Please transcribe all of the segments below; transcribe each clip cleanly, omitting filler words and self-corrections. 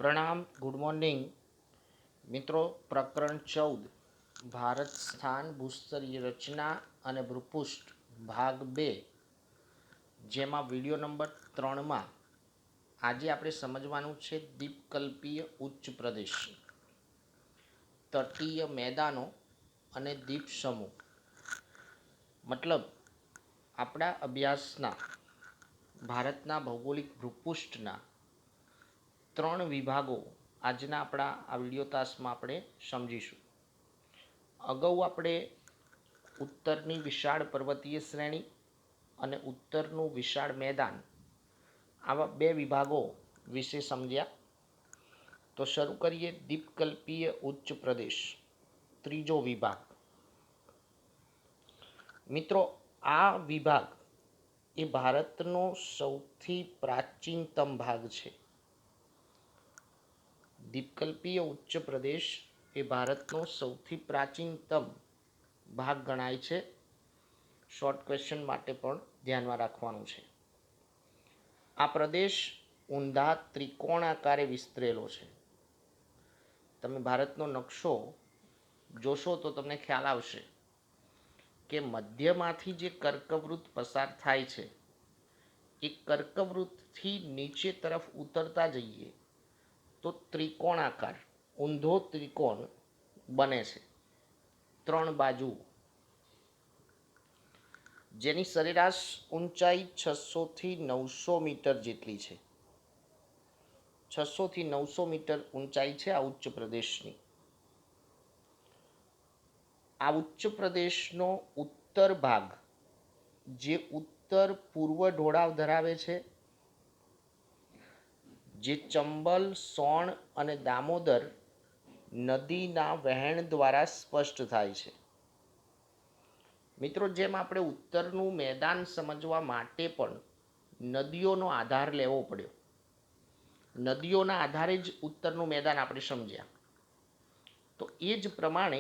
પ્રણામ, good morning મિત્રો. પ્રકરણ 14 ભારત સ્થાન ભૂસ્તરીય રચના અને ભૂપૃષ્ઠ ભાગ 2, જેમાં વિડીયો નંબર 3માં આજે આપણે સમજવાનું છે દ્વીપકલ્પીય ઉચ્ચ પ્રદેશ, તટીય મેદાનો અને દ્વીપ સમૂહ. મતલબ આપણા અભ્યાસના ભારતના ભૌગોલિક ભૂપૃષ્ઠના 3 વિભાગો આજના આપણા આ વિડીયો તાસમાં આપણે સમજીશું. અગાઉ આપણે ઉત્તરની વિશાળ પર્વતીય શ્રેણી અને ઉત્તરનું વિશાળ મેદાન, આવા 2 વિભાગો વિશે સમજ્યા. તો શરૂ કરીએ દ્વીપકલ્પીય ઉચ્ચ પ્રદેશ, ત્રીજો વિભાગ. મિત્રો, આ વિભાગ એ ભારતનો સૌથી પ્રાચીનતમ ભાગ છે. દ્વીપકલ્પીય ઉચ્ચ પ્રદેશ એ ભારતનો સૌથી પ્રાચીનતમ ભાગ ગણાય છે. શોર્ટ ક્વેશ્ચન માટે પણ ધ્યાનમાં રાખવાનું છે. આ પ્રદેશ ઊંધા ત્રિકોણાકારે વિસ્તરેલો છે. તમે ભારતનો નકશો જોશો તો તમને ખ્યાલ આવશે કે મધ્યમાંથી જે કર્કવૃત્ત પસાર થાય છે, એ કર્કવૃત્તથી નીચે તરફ ઉતરતા જઈએ તો ત્રિકોણાકાર ઊંધો ત્રિકોણ બને છે, 3 બાજુ, જેની સરેરાશ ઊંચાઈ 600 થી 900 મીટર જેટલી છે. 600 થી 900 મીટર ઊંચાઈ છે આ ઉચ્ચ પ્રદેશની. આ ઉચ્ચ પ્રદેશનો ઉત્તર ભાગ, જે ઉત્તર પૂર્વ ઢોળાવ ધરાવે છે, જે ચંબલ, સોણ અને દામોદર નદીના વહેણ દ્વારા સ્પષ્ટ થાય છે. મિત્રો, જેમ આપણે ઉત્તરનું મેદાન સમજવા માટે પણ નદીઓનો આધાર લેવો પડ્યો, નદીઓના આધારે જ ઉત્તરનું મેદાન આપણે સમજ્યા, તો એ જ પ્રમાણે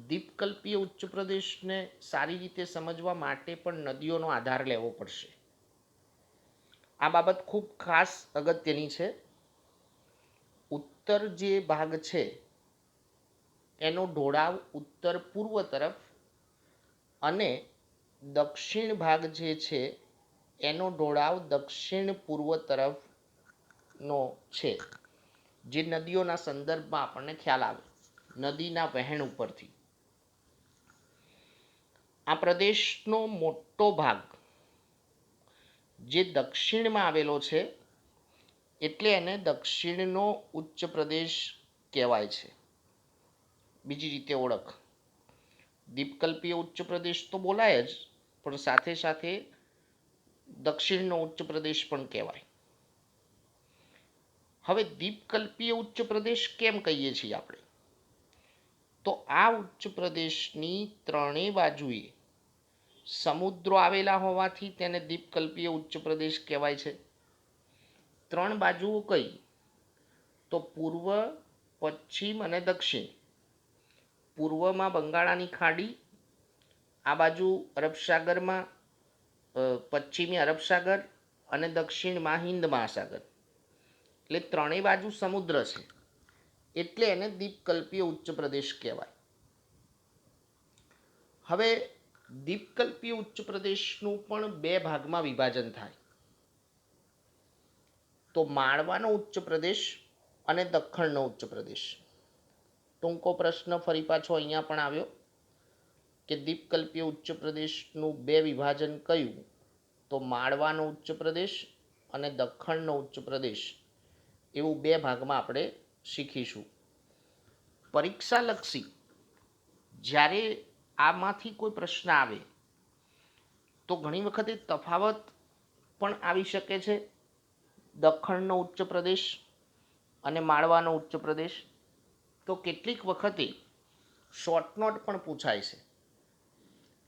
દ્વીપકલ્પીય ઉચ્ચ પ્રદેશને સારી રીતે સમજવા માટે પણ નદીઓનો આધાર લેવો પડશે. આ બાબત ખૂબ ખાસ અગત્યની છે. ઉત્તર જે ભાગ છે એનો ઢોળાવ ઉત્તર પૂર્વ તરફ અને દક્ષિણ ભાગ જે છે એનો ઢોળાવ દક્ષિણ પૂર્વ તરફનો છે, જે નદીઓના સંદર્ભમાં આપણને ખ્યાલ આવે, નદીના વહેણ ઉપરથી. આ પ્રદેશનો મોટો ભાગ જે દક્ષિણમાં આવેલો છે, એટલે એને દક્ષિણનો ઉચ્ચ પ્રદેશ કહેવાય છે. બીજી રીતે ઓળખ, દ્વીપકલ્પીય ઉચ્ચ પ્રદેશ તો બોલાય જ, પણ સાથે સાથે દક્ષિણનો ઉચ્ચ પ્રદેશ પણ કહેવાય. હવે દ્વીપકલ્પીય ઉચ્ચ પ્રદેશ કેમ કહીએ છીએ આપણે? તો આ ઉચ્ચ પ્રદેશની ત્રણેય બાજુએ સમુદ્રો આવેલા હોવાથી તેને દ્વીપકલ્પીય ઉચ્ચ પ્રદેશ કહેવાય છે. 3 બાજુઓ કઈ? તો પૂર્વ, પશ્ચિમ અને દક્ષિણ. પૂર્વમાં બંગાળાની ખાડી, આ બાજુ અરબસાગરમાં, પશ્ચિમી અરબસાગર અને દક્ષિણમાં હિન્દ મહાસાગર, એટલે ત્રણેય બાજુ સમુદ્ર છે, એટલે એને દ્વીપકલ્પીય ઉચ્ચ પ્રદેશ કહેવાય. હવે દ્વીપકલ્પીય ઉચ્ચ પ્રદેશનું પણ 2 ભાગમાં વિભાજન થાય. તો માળવાનો ઉચ્ચ પ્રદેશ અને દખ્ખણનો ઉચ્ચ પ્રદેશ. ટૂંકો પ્રશ્ન ફરી પાછો અહીંયા પણ આવ્યો કે દ્વીપકલ્પીય ઉચ્ચ પ્રદેશનું 2 વિભાજન કયું? તો માળવાનો ઉચ્ચ પ્રદેશ અને દખ્ખણનો ઉચ્ચ પ્રદેશ, એવું 2 ભાગમાં આપણે શીખીશું. પરીક્ષાલક્ષી જ્યારે આમાંથી કોઈ પ્રશ્ન આવે તો ઘણી વખતે તફાવત પણ આવી શકે છે, દખ્ખણનો ઉચ્ચ પ્રદેશ અને માળવાનો ઉચ્ચ પ્રદેશ. તો કેટલીક વખતે શોર્ટ નોટ પણ પૂછાય છે,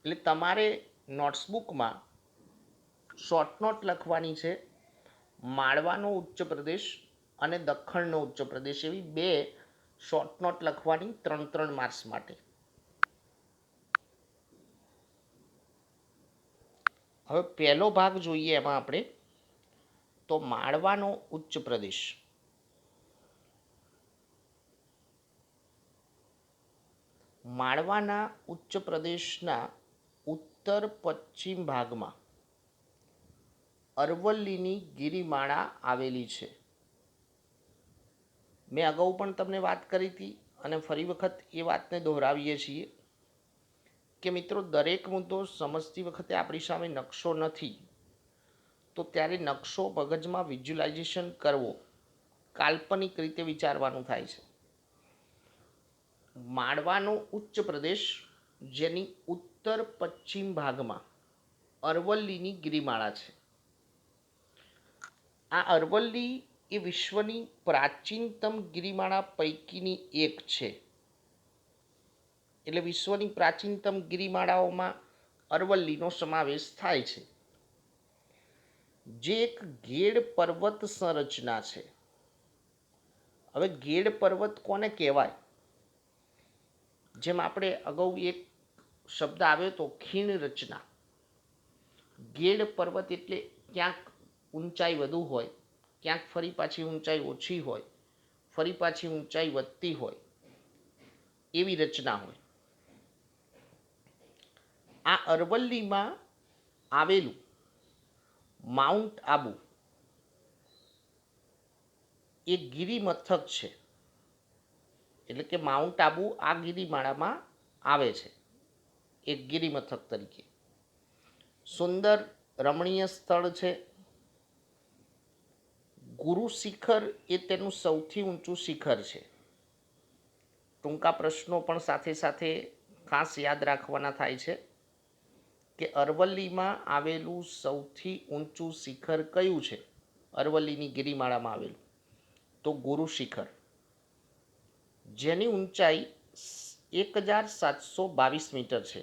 એટલે તમારે નોટ્સબુકમાં શોર્ટ નોટ લખવાની છે, માળવાનો ઉચ્ચ પ્રદેશ અને દખ્ખણનો ઉચ્ચ પ્રદેશ, એવી 2 શોર્ટ નોટ લખવાની 3 માર્ક્સ માટે. હવે પહેલો ભાગ જોઈએ એમાં આપણે, તો માળવાનો ઉચ્ચ પ્રદેશ. માળવાના ઉચ્ચ પ્રદેશના ઉત્તર પશ્ચિમ ભાગમાં અરવલ્લીની ગિરિમાળા આવેલી છે. મેં અગાઉ પણ તમને વાત કરી હતી અને ફરી વખત એ વાતને દોહરાવીએ છીએ કે મિત્રો દરેક મુદ્દો સમજતી વખતે આપણી સામે નકશો નથી તો ત્યારે નકશો મગજમાં વિઝ્યુલાઇઝેશન કરવો, કાલ્પનિક રીતે વિચારવાનું થાય છે. માળવાનો ઉચ્ચ પ્રદેશ જેની ઉત્તર પશ્ચિમ ભાગમાં અરવલ્લીની ગિરિમાળા છે. આ અરવલ્લી એ વિશ્વની પ્રાચીનતમ ગિરિમાળા પૈકીની એક છે. એટલે વિશ્વની પ્રાચીનતમ ગિરિમાળાઓમાં અરવલ્લીનો સમાવેશ થાય છે, જે એક ગેડ પર્વત સંરચના છે. હવે ગેડ પર્વત કોને કહેવાય? જેમ આપણે અગાઉ એક શબ્દ આવ્યો તો ખીણ રચના. ગેડ પર્વત એટલે ક્યાંક ઊંચાઈ વધુ હોય, ક્યાંક ફરી પાછી ઊંચાઈ ઓછી હોય, ફરી પાછી ઊંચાઈ વધતી હોય, એવી રચના હોય. આ અરવલ્લીમાં આવેલું માઉન્ટ આબુ એ ગિરિમથક છે. એટલે કે માઉન્ટ આબુ આ ગિરિમાળામાં આવે છે એક ગિરિમથક તરીકે. સુંદર રમણીય સ્થળ છે. ગુરુ શિખર એ તેનું સૌથી ઊંચું શિખર છે. ટૂંકા પ્રશ્નો પણ સાથે સાથે ખાસ યાદ રાખવાના થાય છે કે અરવલ્લીમાં આવેલું સૌથી ઊંચું શિખર કયું છે? અરવલ્લીની ગિરિમાળામાં આવેલું તો ગુરુ શિખર, જેની ઊંચાઈ 1722 મીટર છે.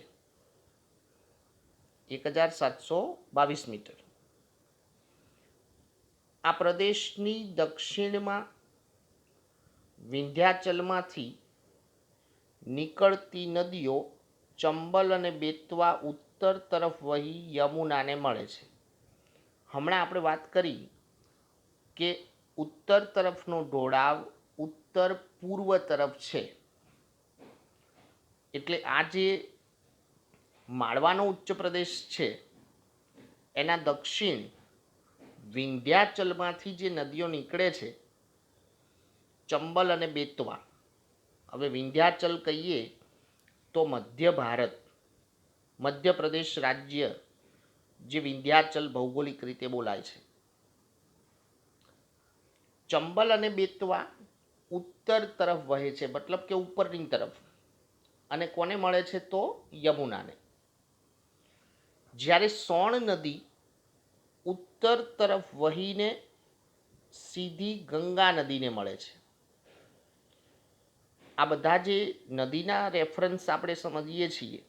1722 મીટર. આ પ્રદેશની દક્ષિણમાં વિંધ્યાચલમાંથી નીકળતી નદીઓ ચંબલ અને બેતવા ઉત્તર તરફ વહી યમુનાને મળે છે. હમણાં આપણે વાત કરી કે ઉત્તર તરફનો ઢોળાવ ઉત્તર પૂર્વ તરફ છે. એટલે આ જે માળવાનો ઉચ્ચ પ્રદેશ છે એના દક્ષિણ વિંધ્યાચલમાંથી જે નદીઓ નીકળે છે ચંબલ અને બેતવા. હવે વિંધ્યાચલ કહીએ તો મધ્ય ભારત, મધ્યપ્રદેશ રાજ્ય જે વિંધ્યાચલ ભૌગોલિક રીતે બોલાય છે. ચંબલ અને બેતવા ઉત્તર તરફ વહે છે, મતલબ કે ઉપરની તરફ, અને કોને મળે છે તો યમુનાને. જ્યારે સોણ નદી ઉત્તર તરફ વહીને સીધી ગંગા નદીને મળે છે. આ બધા જે નદીના રેફરન્સ આપણે સમજીએ છીએ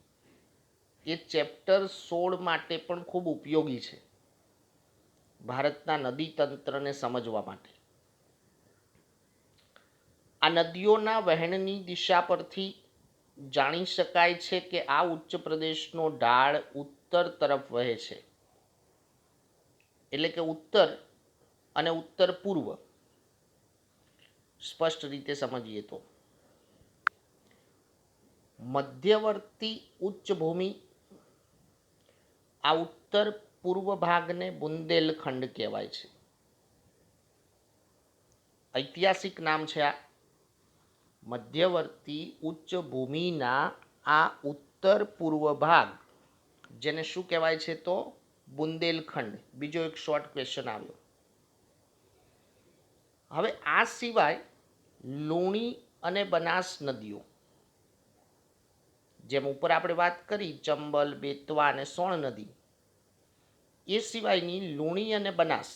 એ ચેપ્ટર 16 માટે પણ ખૂબ ઉપયોગી છે, ભારતના નદી તંત્રને સમજવા માટે. આ નદીઓના વહેણની દિશા પરથી જાણી શકાય છે કે આ ઉચ્ચ પ્રદેશનો ઢાળ ઉત્તર તરફ વહે છે. એટલે કે ઉત્તર અને ઉત્તર પૂર્વ. સ્પષ્ટ રીતે સમજીએ તો મધ્યવર્તી ઉચ્ચભૂમિ, આ ઉત્તર પૂર્વ ભાગને બુંદેલખંડ કહેવાય છે. ઐતિહાસિક નામ છે આ. મધ્યવર્તી ઉચ્ચભૂમિના આ ઉત્તર પૂર્વ ભાગ જેને શું કહેવાય છે તો બુંદેલખંડ. બીજો એક શોર્ટ ક્વેશ્ચન આવ્યો. હવે આ સિવાય લુણી અને બનાસ નદીઓ, જેમ ઉપર આપણે વાત કરી ચંબલ, બેતવા અને સોણ નદી, એ સિવાયની લુણી અને બનાસ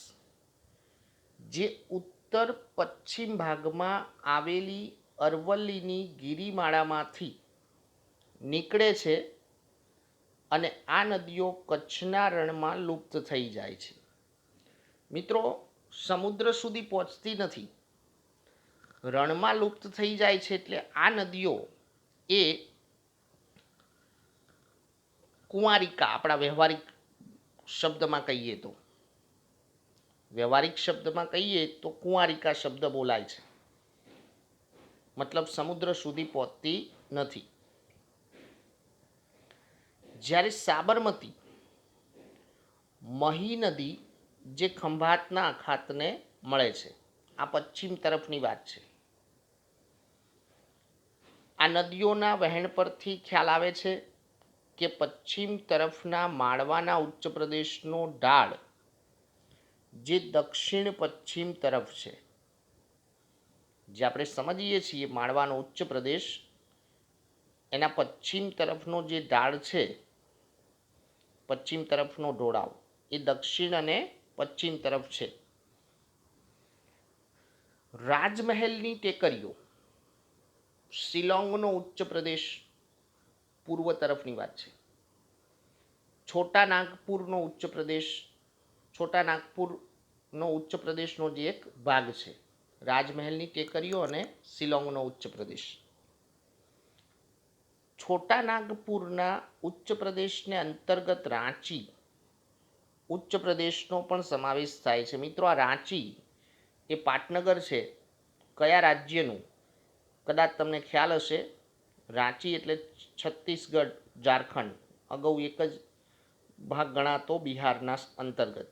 જે ઉત્તર પશ્ચિમ ભાગમાં આવેલી અરવલ્લીની ગિરિમાળામાંથી નીકળે છે અને આ નદીઓ કચ્છના રણમાં લુપ્ત થઈ જાય છે. મિત્રો, સમુદ્ર સુધી પહોંચતી નથી, રણમાં લુપ્ત થઈ જાય છે. એટલે આ નદીઓ એ કુંવારિકા, આપણા વ્યવહારિક શબ્દમાં કહીએ તો, વ્યવહારિક શબ્દમાં કહીએ તો કુંવારિકા શબ્દ બોલાય છે. મતલબ સમુદ્ર સુધી પહોંચતી નથી. જ્યારે સાબરમતી મહી નદી જે ખંભાતના અખાતને મળે છે, આ પશ્ચિમ તરફની વાત છે. આ નદીઓના વહેણ પરથી ખ્યાલ આવે છે કે પશ્ચિમ તરફના માળવાના ઉચ્ચ પ્રદેશનો ઢાળ જે દક્ષિણ પશ્ચિમ તરફ છે, જે આપણે સમજીએ છીએ માળવાનો ઉચ્ચ પ્રદેશ, એના પશ્ચિમ તરફનો જે ઢાળ છે, પશ્ચિમ તરફનો ઢોળાવ એ દક્ષિણ અને પશ્ચિમ તરફ છે. રાજમહેલની ટેકરીઓ, શિલોંગનો ઉચ્ચ પ્રદેશ પૂર્વ તરફની વાત છે. છોટા નાગપુરનો ઉચ્ચ પ્રદેશ, છોટા નાગપુરનો ઉચ્ચ પ્રદેશનો જે એક ભાગ છે, રાજમહેલની ટેકરીઓ અને શિલોંગનો ઉચ્ચ પ્રદેશ. છોટા નાગપુરના ઉચ્ચ પ્રદેશને અંતર્ગત રાંચી ઉચ્ચ પ્રદેશનો પણ સમાવેશ થાય છે. મિત્રો, આ રાંચી એ પાટનગર છે, કયા રાજ્યનું? કદાચ તમને ખ્યાલ હશે, રાંચી એટલે છત્તીસગઢ, ઝારખંડ, અગાઉ એક જ ભાગ ગણાતો બિહારના અંતર્ગત.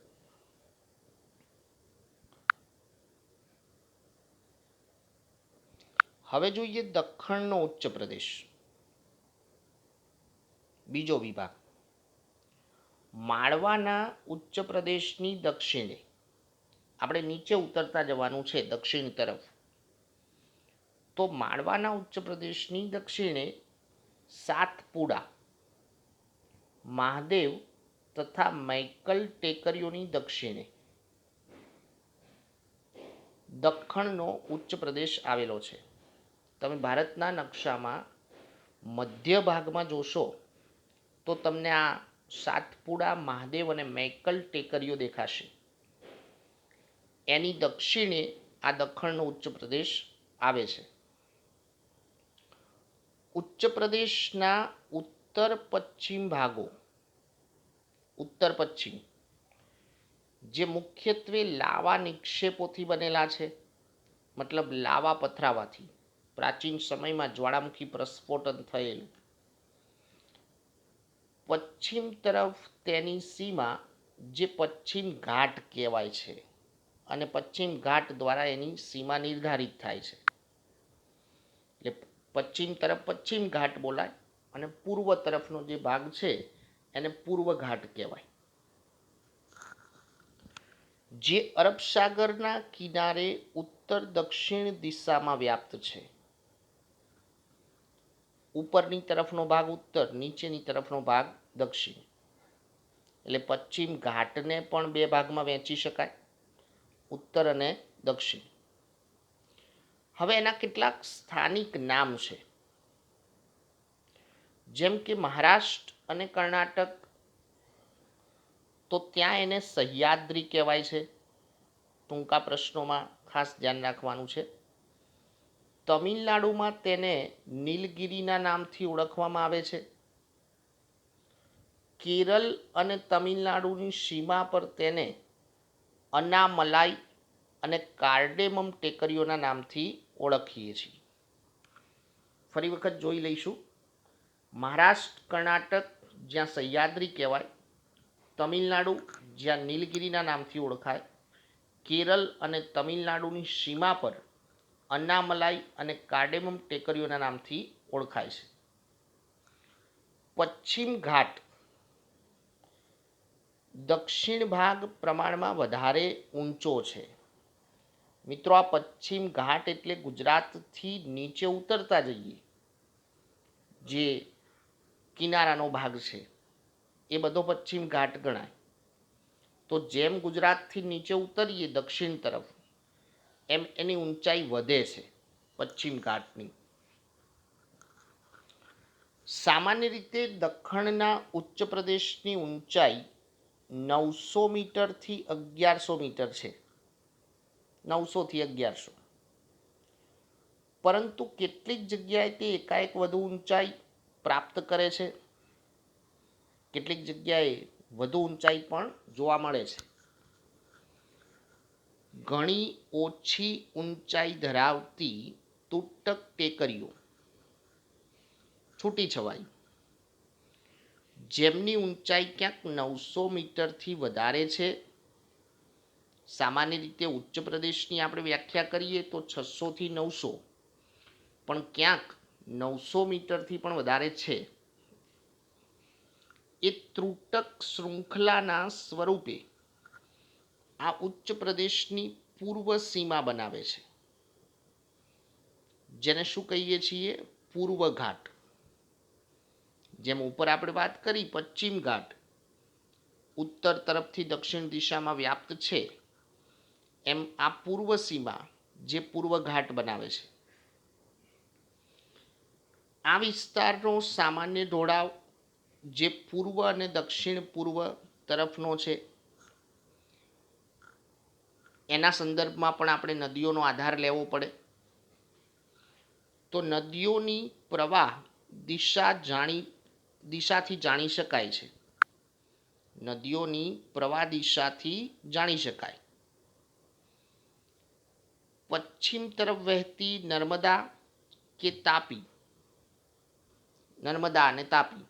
હવે જોઈએ દખ્ખણનો ઉચ્ચ પ્રદેશ, બીજો વિભાગ. માળવાના ઉચ્ચ પ્રદેશની દક્ષિણે, આપણે નીચે ઉતરતા જવાનું છે દક્ષિણ તરફ, તો માળવાના ઉચ્ચ પ્રદેશની દક્ષિણે સાતપુડા, મહાદેવ તથા મૈકલ ટેકરીઓની દક્ષિણે દખ્ખણનો ઉચ્ચ પ્રદેશ આવેલો છે. તમે ભારતના નકશામાં મધ્ય ભાગમાં જોશો તો તમને આ સાતપુડા, મહાદેવ અને મૈકલ ટેકરીઓ દેખાશે. એની દક્ષિણે આ દખ્ખણનો ઉચ્ચ પ્રદેશ આવે છે. ઉચ્ચ પ્રદેશના ઉત્તર પશ્ચિમ ભાગો, ઉત્તર પશ્ચિમ, જે મુખ્યત્વે લાવા નિક્ષેપોથી બનેલા છે, મતલબ લાવા પથરાવાથી, પ્રાચીન સમયમાં જ્વાળામુખી પ્રસ્ફોટન થયેલું. પશ્ચિમ તરફ તેની સીમા જે પશ્ચિમ ઘાટ કહેવાય છે, અને પશ્ચિમ ઘાટ દ્વારા એની સીમા નિર્ધારિત થાય છે. એટલે પશ્ચિમ તરફ પશ્ચિમ ઘાટ બોલાય, અને પૂર્વ તરફનો જે ભાગ છે એને પૂર્વ ઘાટ કહેવાય, જે અરબ સાગરના કિનારે ઉત્તર દક્ષિણ દિશામાં વ્યાપ્ત છે. ઉપરની તરફનો ભાગ ઉત્તર, નીચેની તરફનો ભાગ દક્ષિણ. એટલે પશ્ચિમ ઘાટને પણ બે ભાગમાં વહેંચી શકાય, ઉત્તર અને દક્ષિણ. હવે એના કેટલાક સ્થાનિક નામ છે, જેમ કે મહારાષ્ટ્ર અને કર્ણાટક, તો ત્યાં એને સહ્યાદ્રી કહેવાય છે. ટૂંકા પ્રશ્નોમાં ખાસ ધ્યાન રાખવાનું છે. તમિલનાડુમાં તેને નીલગિરીના નામથી ઓળખવામાં આવે છે. કેરળ અને તમિલનાડુની સીમા પર તેને અનામલાઈ અને કાર્ડેમમ ટેકરીઓના નામથી ઓળખીએ છીએ. ફરી વખત જોઈ લઈશું. મહારાષ્ટ્ર, કર્ણાટક જ્યાં સહ્યાદ્રી કહેવાય, તમિલનાડુ જ્યાં નીલગિરીના નામથી ઓળખાય, કેરળ અને તમિલનાડુની સીમા પર અન્નામલાઈ અને કાર્ડેમમ ટેકરીઓના નામથી ઓળખાય છે. પશ્ચિમ ઘાટ દક્ષિણ ભાગ પ્રમાણમાં વધારે ઊંચો છે. મિત્રો, આ પશ્ચિમ ઘાટ એટલે ગુજરાતથી નીચે ઉતરતા જઈએ જે કિનારાનો ભાગ છે, એ બધો પશ્ચિમ ઘાટ ગણાય. તો જેમ ગુજરાતથી નીચે ઉતરીએ દક્ષિણ તરફ, એમ એની ઊંચાઈ વધે છે પશ્ચિમ ઘાટની. સામાન્ય રીતે દખ્ખણના ઉચ્ચ પ્રદેશની ઊંચાઈ 900 મીટરથી 1100 મીટર છે, 900થી 1100. પરંતુ કેટલીક જગ્યાએ તે એકાએક વધુ ઊંચાઈ પ્રાપ્ત કરે છે, કેટલીક જગ્યાએ વધુ ઊંચાઈ પણ જોવા મળે છે. ઘણી ઓછી ઊંચાઈ ધરાવતી તૂટક ટેકરીઓ, છૂટી છવાઈ, જેમની ઊંચાઈ ક્યાંક 900 મીટરથી વધારે છે. સામાન્ય રીતે ઉચ્ચ પ્રદેશની આપણે વ્યાખ્યા કરીએ તો 600થી 900, પણ ક્યાંક 900 મીટરથી પણ વધારે છે. એ ત્રુટક શૃંખલાના સ્વરૂપે આ ઉચ્ચ પ્રદેશની પૂર્વ સીમા બનાવે છે, જેને શું કહીએ છીએ? પૂર્વ ઘાટ. જેમ ઉપર આપણે વાત કરી પશ્ચિમ ઘાટ ઉત્તર તરફથી દક્ષિણ દિશામાં વ્યાપ્ત છે, એમ આ પૂર્વ સીમા જે પૂર્વ ઘાટ બનાવે છે. આ વિસ્તારનો સામાન્ય ઢોળાવ જે પૂર્વ અને દક્ષિણ પૂર્વ તરફનો છે, એના સંદર્ભમાં પણ આપણે નદીઓનો આધાર લેવો પડે. તો નદીઓની પ્રવાહ દિશાથી જાણી શકાય છે. નદીઓની પ્રવાહ દિશાથી જાણી શકાય. પશ્ચિમ તરફ વહેતી નર્મદા કે તાપી, નર્મદા અને તાપી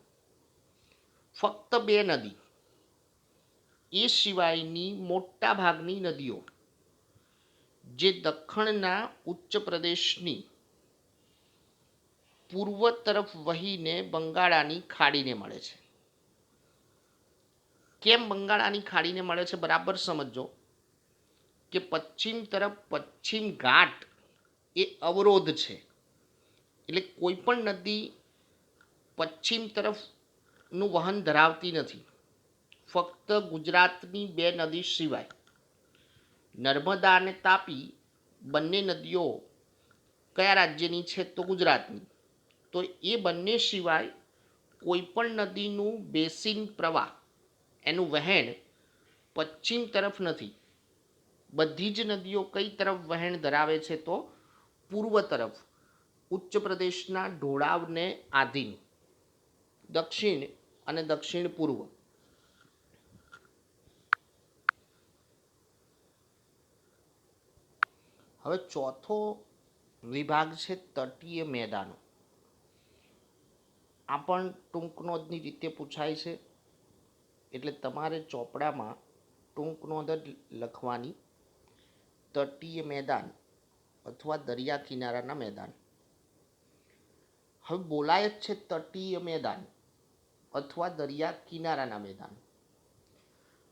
ફક્ત બે નદી. એ સિવાયની મોટા ભાગની નદીઓ જે દખણના ઉચ્ચ પ્રદેશની પૂર્વ તરફ વહીને બંગાળાની ખાડીને મળે છે. કેમ બંગાળાની ખાડીને મળે છે? બરાબર સમજો કે પશ્ચિમ તરફ પશ્ચિમ ઘાટ એ અવરોધ છે. એટલે કોઈ પણ નદી પશ્ચિમ તરફનું વહન ધરાવતી નથી. ફક્ત ગુજરાતની બે નદી સિવાય નર્મદા અને તાપી બંને નદીઓ કયા રાજ્યની છે? તો ગુજરાતની. તો એ બંને સિવાય કોઈ પણ નદીનું બેસિન પ્રવાહ, એનું વહેણ પશ્ચિમ તરફ નથી. બધી જ નદીઓ કઈ તરફ વહેણ ધરાવે છે? તો પૂર્વ તરફ, ઉચ્ચ પ્રદેશના ઢોળાવને આધીન, દક્ષિણ અને દક્ષિણ પૂર્વ. હવે ચોથો વિભાગ છે તટીય મેદાનો. આ પણ ટૂંક નોંધની રીતે પૂછાય છે, એટલે તમારે ચોપડામાં ટૂંક નોંધ જ લખવાની. તટીય મેદાન અથવા દરિયા કિનારાના મેદાન. હવે બોલાય જ છે તટીય મેદાન અથવા દરિયા કિનારાના મેદાન.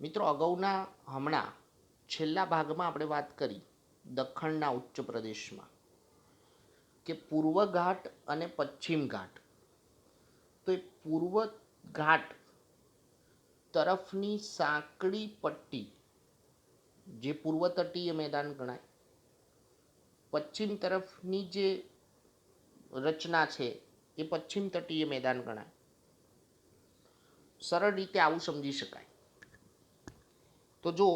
મિત્રો, અગાઉના હમણાં છેલ્લા ભાગમાં આપણે વાત કરી દખણના ઉચ્ચ પ્રદેશમાં કે પૂર્વ ઘાટ અને પશ્ચિમ ઘાટ. તો એ પૂર્વ ઘાટ તરફની સાંકડી પટ્ટી જે પૂર્વ તટીય મેદાન ગણાય. પશ્ચિમ તરફની જે રચના છે એ પશ્ચિમ તટીય મેદાન ગણાય. સરળ રીતે આવું સમજી શકાય. તો જો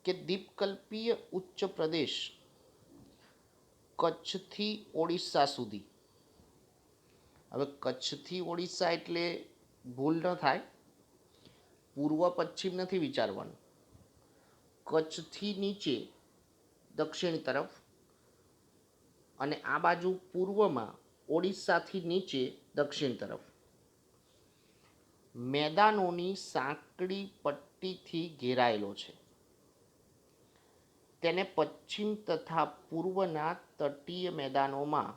કે દ્વીપકલ્પીય ઉચ્ચ પ્રદેશ કચ્છથી ઓડિશા સુધી. હવે કચ્છથી ઓડિશા એટલે ભૂલ ન થાય, પૂર્વ પશ્ચિમ નથી વિચારવાનું. કચ્છથી નીચે દક્ષિણ તરફ અને આ બાજુ પૂર્વમાં ઓડિશાથી નીચે દક્ષિણ તરફ મેદાનોની સાંકડી પટ્ટીથી ઘેરાયેલો છે. તેને પશ્ચિમ તથા પૂર્વના તટીય મેદાનોમાં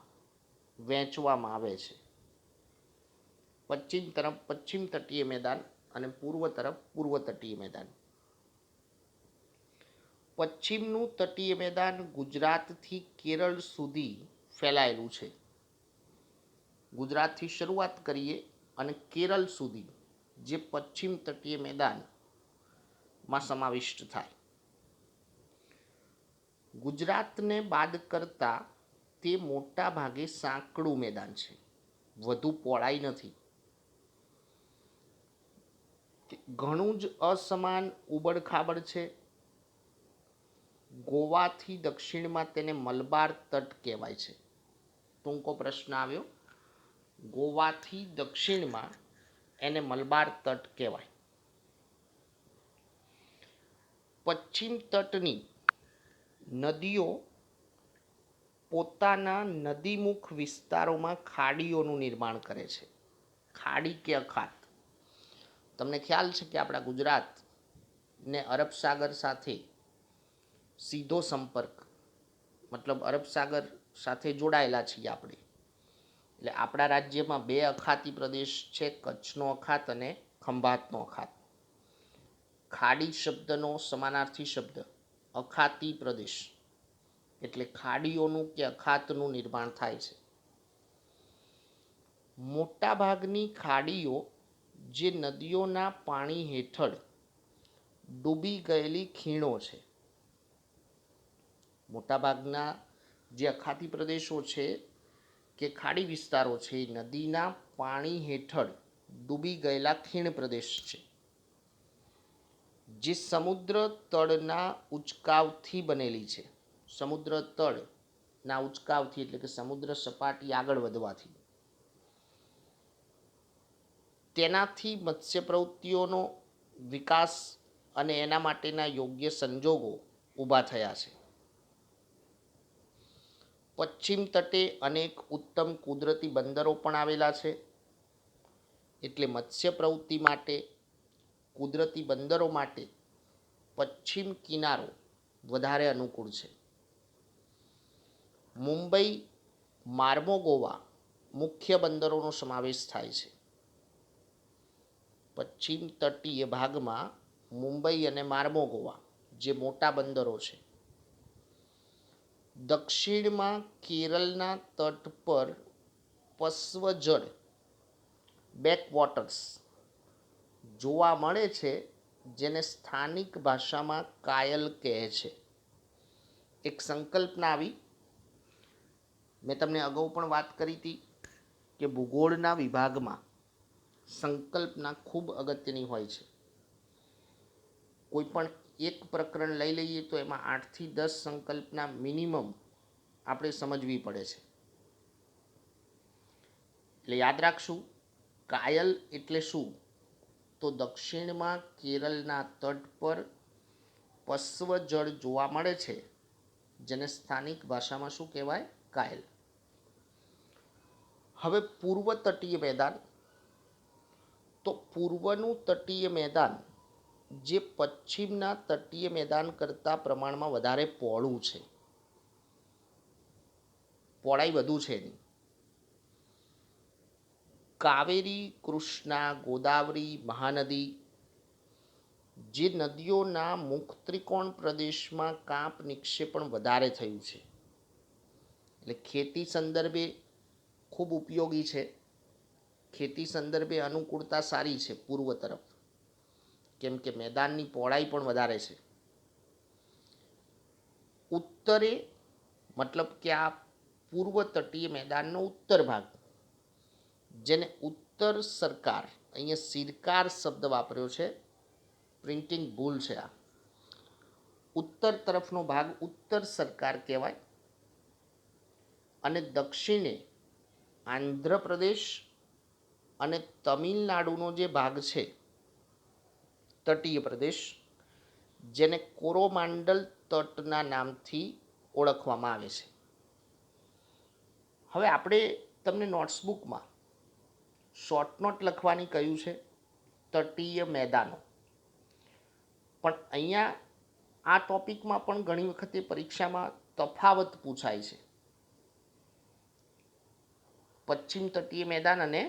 વહેંચવામાં આવે છે. પશ્ચિમ તરફ પશ્ચિમ તટીય મેદાન અને પૂર્વ તરફ પૂર્વ તટીય મેદાન. પશ્ચિમનું તટીય મેદાન ગુજરાતથી કેરળ સુધી ફેલાયેલું છે. ગુજરાતથી શરૂઆત કરીએ અને કેરળ સુધી જે પશ્ચિમ તટીય મેદાનમાં સમાવિષ્ટ થાય. ગુજરાતને બાદ કરતા તે મોટા ભાગે સાંકડું મેદાન છે, વધુ પહોળાઈ નથી. ઘણું જ અસમાન ઉબડખાબડ છે. ગોવાથી દક્ષિણમાં તેને મલબાર તટ કહેવાય છે. ટૂંકો પ્રશ્ન આવ્યો. ગોવાથી દક્ષિણમાં એને મલબાર તટ કહેવાય. પશ્ચિમ તટની નદીઓ પોતાના નદીમુખ વિસ્તારોમાં ખાડીઓનું નિર્માણ કરે છે. ખાડી કે અખાત. તમને ખ્યાલ છે કે આપણા ગુજરાત ને અરબ સાગર સાથે સીધો સંપર્ક, મતલબ અરબ સાગર સાથે જોડાયેલા છીએ આપણે. એટલે આપણા રાજ્યમાં બે અખાતી પ્રદેશ છે, કચ્છનો અખાત અને ખંભાતનો અખાત. ખાડી શબ્દનો સમાનાર્થી શબ્દ અખાતી પ્રદેશ, એટલે ખાડીઓનું કે અખાતનું નિર્માણ થાય છે. મોટાભાગની ખાડીઓ જે નદીઓના પાણી હેઠળ ડૂબી ગયેલી ખીણો છે. મોટાભાગના જે અખાતી પ્રદેશો છે કે ખાડી વિસ્તારો છે એ નદીના પાણી હેઠળ ડૂબી ગયેલા ખીણ પ્રદેશ છે, જે સમુદ્ર તળના ઉચકાવથી બનેલી છે. સમુદ્ર તળના ઉચકાવથી એટલે કે સમુદ્ર સપાટી આગળ વધવાથી તેનાથી મત્સ્ય પ્રવૃત્તિઓનો વિકાસ અને એના માટેના યોગ્ય સંજોગો ઊભા થયા છે. પશ્ચિમ તટે અનેક ઉત્તમ કુદરતી બંદરો પણ આવેલા છે, એટલે મત્સ્ય પ્રવૃત્તિ માટે કુદરતી બંદરો માટે પશ્ચિમ કિનારો વધારે અનુકૂળ છે. મુંબઈ, માર્મોગોવા મુખ્ય બંદરોનો સમાવેશ થાય છે. પશ્ચિમ તટીય ભાગમાં મુંબઈ અને માર્મોગોવા જે મોટા બંદરો છે. દક્ષિણમાં કેરળના તટ પર પશ્વજળ બેકવોટર્સ જોવા મળે છે, જેને સ્થાનિક ભાષામાં કાયલ કહે છે. એક સંકલ્પના આવી, મેં તમને અગાઉ પણ વાત કરી હતી કે ભૂગોળના વિભાગમાં સંકલ્પના ખૂબ અગત્યની હોય છે. કોઈ પણ એક પ્રકરણ લઈ લઈએ તો એમાં 8 થી 10 સંકલ્પના મિનિમમ આપણે સમજવી પડે છે. એટલે યાદ રાખશું, કાયલ એટલે શું? તો દક્ષિણમાં કેરળના તટ પર પશ્વજળ જોવા મળે છે, જેને સ્થાનિક ભાષામાં શું કહેવાય? કાયલ. હવે પૂર્વ તટીય મેદાન, તો પૂર્વનું તટીય મેદાન જે પશ્ચિમના તટીય મેદાન કરતાં પ્રમાણમાં વધારે પહોળું છે, પહોળાઈ વધુ છે એની. કાવેરી, કૃષ્ણા, ગોદાવરી, મહાનદી જે નદીઓના મુખ ત્રિકોણ પ્રદેશમાં કાંપ નિક્ષેપણ વધારે થયું છે, એટલે ખેતી સંદર્ભે ખૂબ ઉપયોગી છે. ખેતી સંદર્ભે અનુકૂળતા સારી છે પૂર્વ તરફ, કેમ કે મેદાનની પહોળાઈ પણ વધારે છે. ઉત્તરે મતલબ કે આ પૂર્વ તટીય મેદાનનો ઉત્તર ભાગ, જેને ઉત્તર સરકાર, અહીંયા સિરકાર શબ્દ વાપર્યો છે, પ્રિન્ટિંગ ભૂલ છે આ. ઉત્તર તરફનો ભાગ ઉત્તર સરકાર કહેવાય, અને દક્ષિણે આંધ્રપ્રદેશ અને તમિલનાડુનો જે ભાગ છે તટીય પ્રદેશ, જેને કોરોમાંડલ તટના નામથી ઓળખવામાં આવે છે. હવે આપણે તમને નોટ્સબુકમાં શોર્ટ નોટ લખવાની કહ્યું છે તટીય મેદાનો, પણ અહીંયા આ ટોપિકમાં પણ ઘણી વખતે પરીક્ષામાં તફાવત પૂછાય છે. પશ્ચિમ તટીય મેદાન અને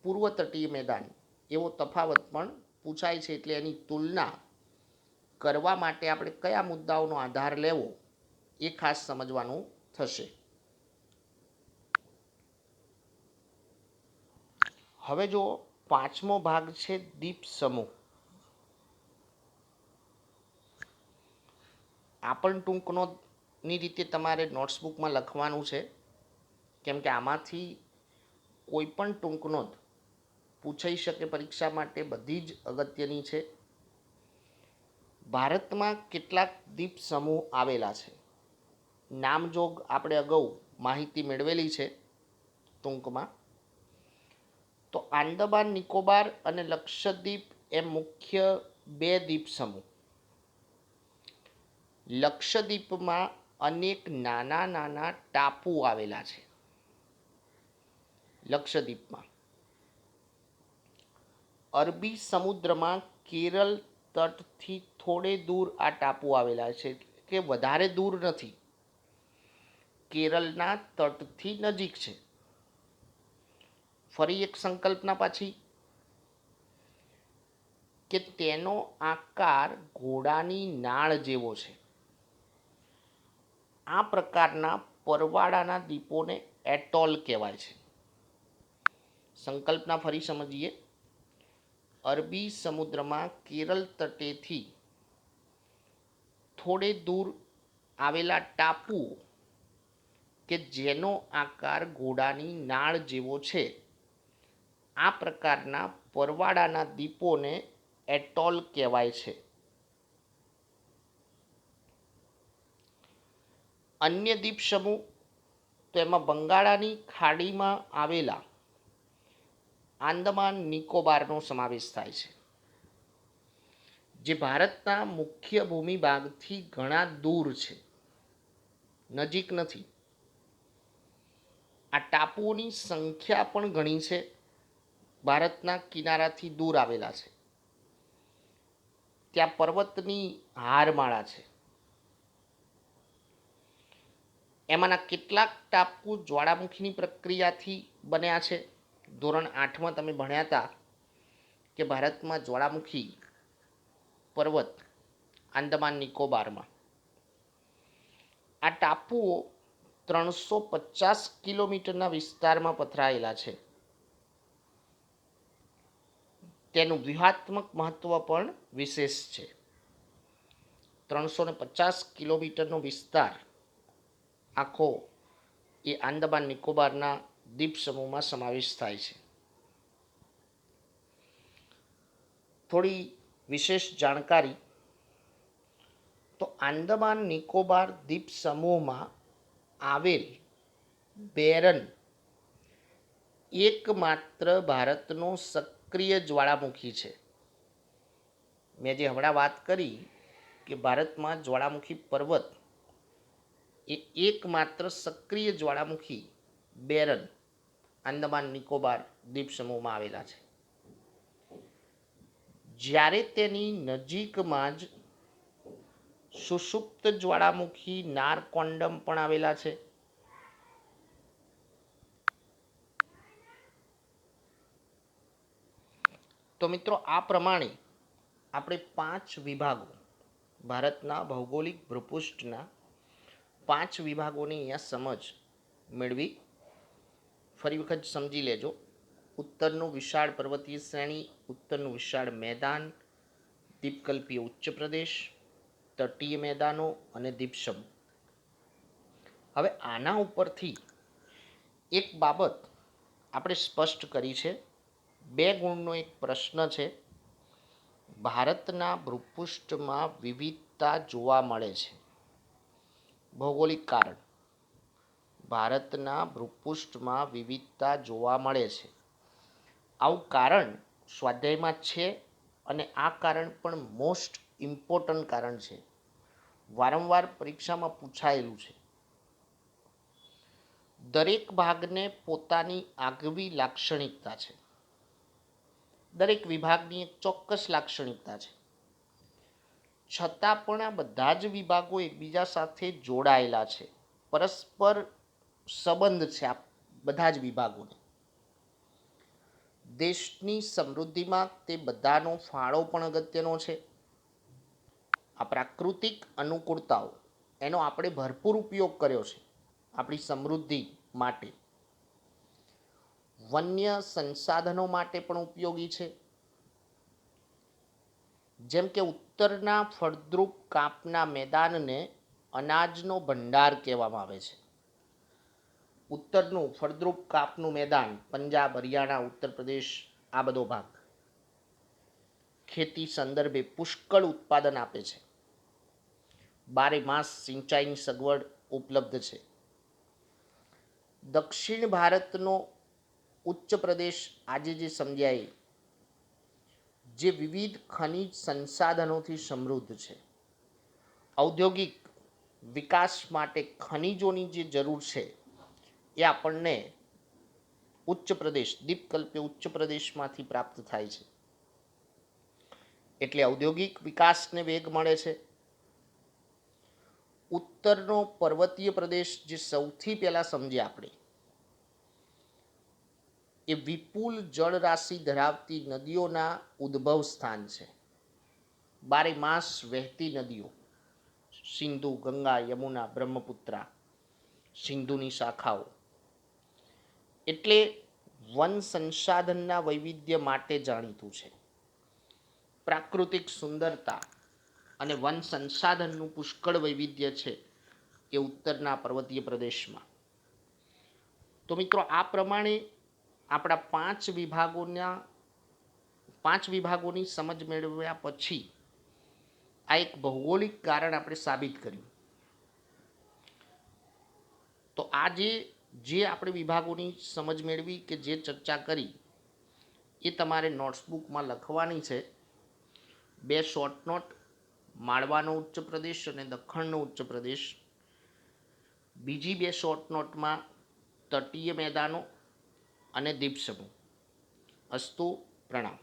પૂર્વ તટીય મેદાન એવો તફાવત પણ પૂછાય છે, એટલે એની તુલના કરવા માટે આપણે કયા મુદ્દાઓનો આધાર લેવો એ ખાસ સમજવાનું થશે. હવે જો પાંચમો ભાગ છે દ્વીપ સમૂહ. આ પણ ટૂંક નોંધની રીતે તમારે નોટ્સબુકમાં લખવાનું છે, કેમ કે આમાંથી કોઈ પણ ટૂંક નોંધ પૂછાઈ શકે પરીક્ષા માટે, બધી જ અગત્યની છે. ભારતમાં કેટલાક દ્વીપ સમૂહ આવેલા છે. નામજોગ આપણે અગાઉ માહિતી મેળવેલી છે ટૂંકમાં. તો આંદામાન નિકોબાર અને લક્ષદ્વીપ એમ મુખ્ય બે દ્વીપ સમૂહ. લક્ષદ્વીપમાં અનેક નાના નાના ટાપુ આવેલા છે. લક્ષદ્વીપમાં અરબી સમુદ્રમાં કેરળ તટથી થોડે દૂર આ ટાપુ આવેલા છે, કે વધારે દૂર નથી, કેરળના તટથી નજીક છે. ફરી એક સંકલ્પના પાછી, કે તેનો આકાર ઘોડાની નાળ જેવો છે. આ પ્રકારના પરવાળાના દ્વીપોને એટોલ કહેવાય છે. સંકલ્પના ફરી સમજીએ. અરબી સમુદ્રમાં કેરળ તટેથી થોડે દૂર આવેલા ટાપુઓ કે જેનો આકાર ઘોડાની નાળ જેવો છે, આ પ્રકારના પરવાળાના દ્વીપોને એટોલ કહેવાય છે. અન્ય દ્વીપ સમૂહ તો એમાં બંગાળાની ખાડીમાં આવેલા આંદમાન નિકોબારનો સમાવેશ થાય છે, જે ભારતના મુખ્ય ભૂમિભાગથી ઘણા દૂર છે, નજીક નથી. આ ટાપુઓની સંખ્યા પણ ઘણી છે, ભારતના કિનારાથી દૂર આવેલા છે. ત્યાં પર્વતની હારમાળા છે. એમાંના કેટલાક ટાપુ જ્વાળામુખીની પ્રક્રિયાથી બન્યા છે. ધોરણ 8માં તમે ભણ્યા હતા કે ભારતમાં જ્વાળામુખી પર્વત આંદમાન નિકોબારમાં. આ ટાપુઓ 350 કિલોમીટરના વિસ્તારમાં પથરાયેલા છે. તેનું વ્યૂહાત્મક મહત્વ પણ વિશેષ છે. 350 કિલોમીટરનો વિસ્તાર આખો એ આંદમાન નિકોબારના દ્વીપ સમૂહમાં સમાવેશ થાય છે. થોડી વિશેષ જાણકારી, તો આંદમાન નિકોબાર દ્વીપ સમૂહમાં આવેલ બેરન એકમાત્ર ભારતનો સક્રિય જ્વાળામુખી છે. મેં જે હમણાં વાત કરી કે ભારતમાં જ્વાળામુખી પર્વત એ એકમાત્ર સક્રિય જ્વાળામુખી બેરન આંદમાન નિકોબાર દ્વીપ સમૂહમાં આવેલા છે. જ્યારે તેની નજીકમાં જ સુષુપ્ત જ્વાળામુખી નારકોન્ડમ પણ આવેલા છે. તો મિત્રો, આ પ્રમાણે આપણે 5 વિભાગો, ભારતના ભૌગોલિક ભૂપૃષ્ઠના 5 વિભાગોની અહીંયા સમજ મેળવી. ફરી વખત સમજી લેજો. ઉત્તરનું વિશાળ પર્વતીય શ્રેણી, ઉત્તરનું વિશાળ મેદાન, દ્વીપકલ્પીય ઉચ્ચ પ્રદેશ, તટીય મેદાનો અને દ્વીપ સમૂહ. હવે આના ઉપરથી એક બાબત આપણે સ્પષ્ટ કરી છે. 2 ગુણનો એક પ્રશ્ન છે. ભારતના ભૂપૃષ્ઠમાં વિવિધતા જોવા મળે છે. ભૌગોલિક કારણ, ભારતના ભૂપૃષ્ઠમાં વિવિધતા જોવા મળે છે. આવું કારણ સ્વાધ્યાયમાં છે, અને આ કારણ પણ મોસ્ટ ઇમ્પોર્ટન્ટ કારણ છે. વારંવાર પરીક્ષામાં પૂછાયેલું છે. દરેક ભાગને પોતાની આગવી લાક્ષણિકતા છે. દરેક વિભાગની એક ચોક્કસ લાક્ષણિકતા છે. છતાં પણ આ બધા જ વિભાગો એકબીજા સાથે જોડાયેલા છે. પરસ્પર સંબંધ છે આ બધા જ વિભાગોને. દેશની સમૃદ્ધિમાં તે બધાનો ફાળો પણ અગત્યનો છે. આ પ્રાકૃતિક અનુકૂળતાઓ એનો આપણે ભરપૂર ઉપયોગ કર્યો છે આપણી સમૃદ્ધિ માટે. વન્ય સંસાધનો માટે પણ ઉપયોગી છે. જેમ કે ઉત્તરના ફળદ્રુપ કાપના મેદાનને અનાજનો ભંડાર કહેવામાં આવે છે. ઉત્તરનું ફળદ્રુપ કાપનું મેદાન, પંજાબ, હરિયાણા, ઉત્તર પ્રદેશ, આ બધો ભાગ ખેતી સંદર્ભે પુષ્કળ ઉત્પાદન આપે છે. 12 માસ સિંચાઈની સગવડ ઉપલબ્ધ છે. દક્ષિણ ભારતનો ઉચ્ચ પ્રદેશ આજે જે સમજાય, જે વિવિધ ખનિજ સંસાધનોથી સમૃદ્ધ છે. ઔદ્યોગિક વિકાસ માટે ખનિજોની જે જરૂર છે એ આપણને ઉચ્ચ પ્રદેશ, દ્વીપકલ્પીય ઉચ્ચ પ્રદેશમાંથી પ્રાપ્ત થાય છે. એટલે ઔદ્યોગિક વિકાસને વેગ મળે છે. ઉત્તરનો પર્વતીય પ્રદેશ જે સૌથી પહેલાં સમજીએ આપણે, એ વિપુલ જળરાશિ ધરાવતી નદીઓના ઉદ્ભવ સ્થાન છે. બારે માસ વહેતી નદીઓ, સિંધુ, ગંગા, યમુના, બ્રહ્મપુત્રા, સિંધુની શાખાઓ, એટલે વન સંસાધનના વૈવિધ્ય માટે જાણીતું છે. પ્રાકૃતિક સુંદરતા અને વન સંસાધનનું પુષ્કળ વૈવિધ્ય છે એ ઉત્તરના પર્વતીય પ્રદેશમાં. તો મિત્રો, આ પ્રમાણે આપણા પાંચ વિભાગોની સમજ મેળવ્યા પછી આ એક ભૌગોલિક કારણ આપણે સાબિત કર્યું. તો આ જે આપણે વિભાગોની સમજ મેળવી કે જે ચર્ચા કરી એ તમારે નોટ્સબુકમાં લખવાની છે. 2 શોર્ટ નોટ, માળવાનો ઉચ્ચ પ્રદેશ અને દખ્ખણનો ઉચ્ચ પ્રદેશ. બીજી 2 શોર્ટ નોટમાં તટીય મેદાનો અને દ્વીપ સમૂહ. અસ્તુ, પ્રણામ.